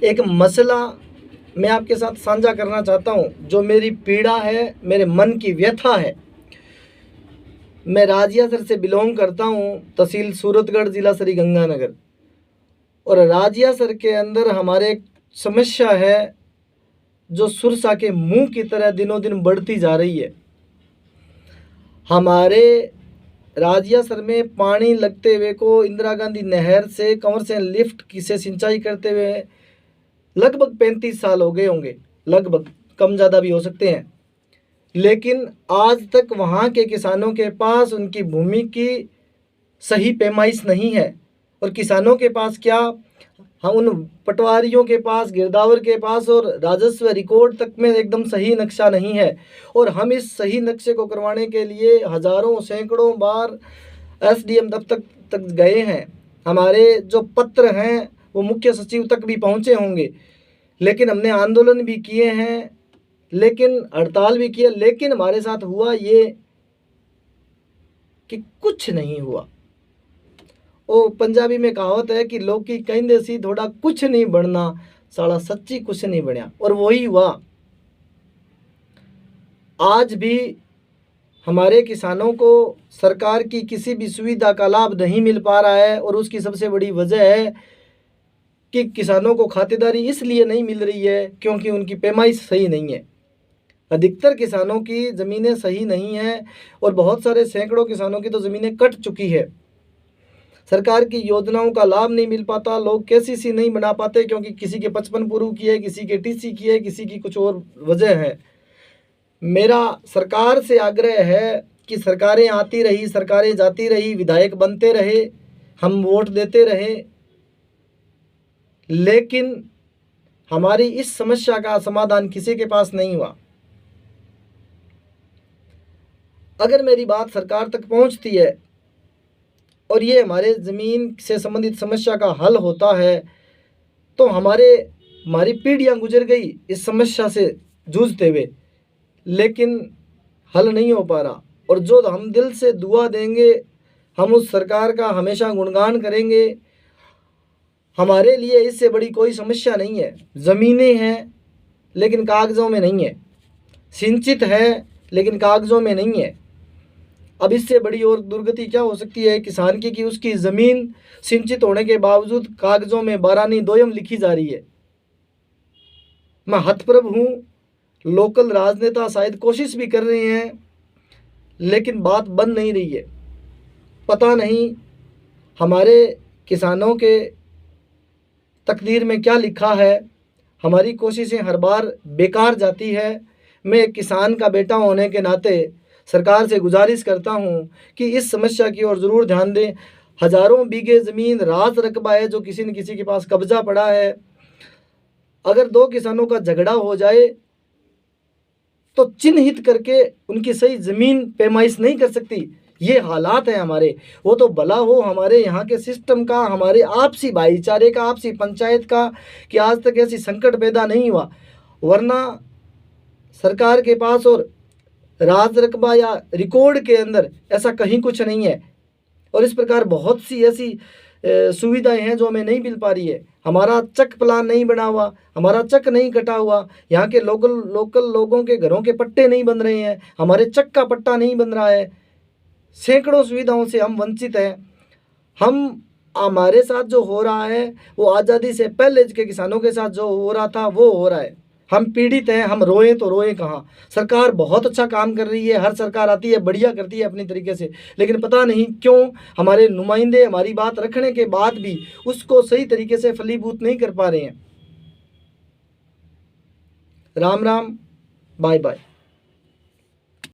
एक मसला मैं आपके साथ साझा करना चाहता हूँ, जो मेरी पीड़ा है, मेरे मन की व्यथा है। मैं राजियासर से बिलोंग करता हूँ, तहसील सूरतगढ़, जिला श्री गंगानगर। और राजियासर के अंदर हमारे एक समस्या है जो सुरसा के मुंह की तरह दिनों दिन बढ़ती जा रही है। हमारे राजियासर में पानी लगते हुए को इंदिरा गांधी नहर से कंवर से लिफ्ट से सिंचाई करते हुए लगभग 35 साल हो गए होंगे, लगभग, कम ज़्यादा भी हो सकते हैं। लेकिन आज तक वहाँ के किसानों के पास उनकी भूमि की सही पैमाइश नहीं है। और किसानों के पास क्या, हम उन पटवारियों के पास, गिरदावर के पास और राजस्व रिकॉर्ड तक में एकदम सही नक्शा नहीं है। और हम इस सही नक्शे को करवाने के लिए हजारों सैकड़ों बार एसडीएम दफ्तर तक गए हैं। हमारे जो पत्र हैं वो मुख्य सचिव तक भी पहुंचे होंगे। लेकिन हमने आंदोलन भी किए हैं, लेकिन हड़ताल भी किया, लेकिन हमारे साथ हुआ ये कि कुछ नहीं हुआ। वो पंजाबी में कहावत है कि लोग की कहिंदे सी थोड़ा कुछ नहीं बढ़ना, साला सच्ची कुछ नहीं बढ़िया। और वही हुआ। आज भी हमारे किसानों को सरकार की किसी भी सुविधा का लाभ नहीं मिल पा रहा है। और उसकी सबसे बड़ी वजह है कि किसानों को खातेदारी इसलिए नहीं मिल रही है क्योंकि उनकी पैमाइश सही नहीं है। अधिकतर किसानों की ज़मीनें सही नहीं हैं और बहुत सारे सैकड़ों किसानों की तो ज़मीनें कट चुकी है। सरकार की योजनाओं का लाभ नहीं मिल पाता, लोग केसीसी नहीं बना पाते क्योंकि किसी के 55 पूर्व की है, किसी के टीसी की है, किसी की कुछ और वजह है। मेरा सरकार से आग्रह है कि सरकारें आती रही, सरकारें जाती रही, विधायक बनते रहे, हम वोट देते रहे, लेकिन हमारी इस समस्या का समाधान किसी के पास नहीं हुआ। अगर मेरी बात सरकार तक पहुंचती है और ये हमारे ज़मीन से संबंधित समस्या का हल होता है तो हमारी पीढ़ियां गुजर गई इस समस्या से जूझते हुए, लेकिन हल नहीं हो पा रहा। और जो हम दिल से दुआ देंगे, हम उस सरकार का हमेशा गुणगान करेंगे। हमारे लिए इससे बड़ी कोई समस्या नहीं है। ज़मीनें हैं लेकिन कागज़ों में नहीं है, सिंचित है लेकिन कागज़ों में नहीं है। अब इससे बड़ी और दुर्गति क्या हो सकती है किसान की कि उसकी ज़मीन सिंचित होने के बावजूद कागज़ों में बारानी दोयम लिखी जा रही है। मैं हतप्रभ हूँ। लोकल राजनेता शायद कोशिश भी कर रहे हैं लेकिन बात बन नहीं रही है। पता नहीं हमारे किसानों के तकदीर में क्या लिखा है। हमारी कोशिशें हर बार बेकार जाती है। मैं एक किसान का बेटा होने के नाते सरकार से गुजारिश करता हूं कि इस समस्या की ओर ज़रूर ध्यान दें। हज़ारों बीघे ज़मीन राज रकबा है जो किसी न किसी के पास कब्जा पड़ा है। अगर दो किसानों का झगड़ा हो जाए तो चिन्हित करके उनकी सही ज़मीन पैमाइश नहीं कर सकती। ये हालात हैं हमारे। वो तो भला हो हमारे यहाँ के सिस्टम का, हमारे आपसी भाईचारे का, आपसी पंचायत का, कि आज तक ऐसी संकट पैदा नहीं हुआ। वरना सरकार के पास और राज रकबा या रिकॉर्ड के अंदर ऐसा कहीं कुछ नहीं है। और इस प्रकार बहुत सी ऐसी सुविधाएं हैं जो हमें नहीं मिल पा रही है। हमारा चक प्लान नहीं बना हुआ, हमारा चक नहीं कटा हुआ, यहाँ के लोकल लोगों के घरों के पट्टे नहीं बन रहे हैं, हमारे चक का पट्टा नहीं बन रहा है। सैकड़ों सुविधाओं से हम वंचित हैं। हमारे साथ जो हो रहा है वो आज़ादी से पहले के किसानों के साथ जो हो रहा था वो हो रहा है। हम पीड़ित हैं। हम रोएं तो रोएं कहाँ। सरकार बहुत अच्छा काम कर रही है, हर सरकार आती है बढ़िया करती है अपनी तरीके से, लेकिन पता नहीं क्यों हमारे नुमाइंदे हमारी बात रखने के बाद भी उसको सही तरीके से फलीभूत नहीं कर पा रहे हैं। Ram Ram, bye bye.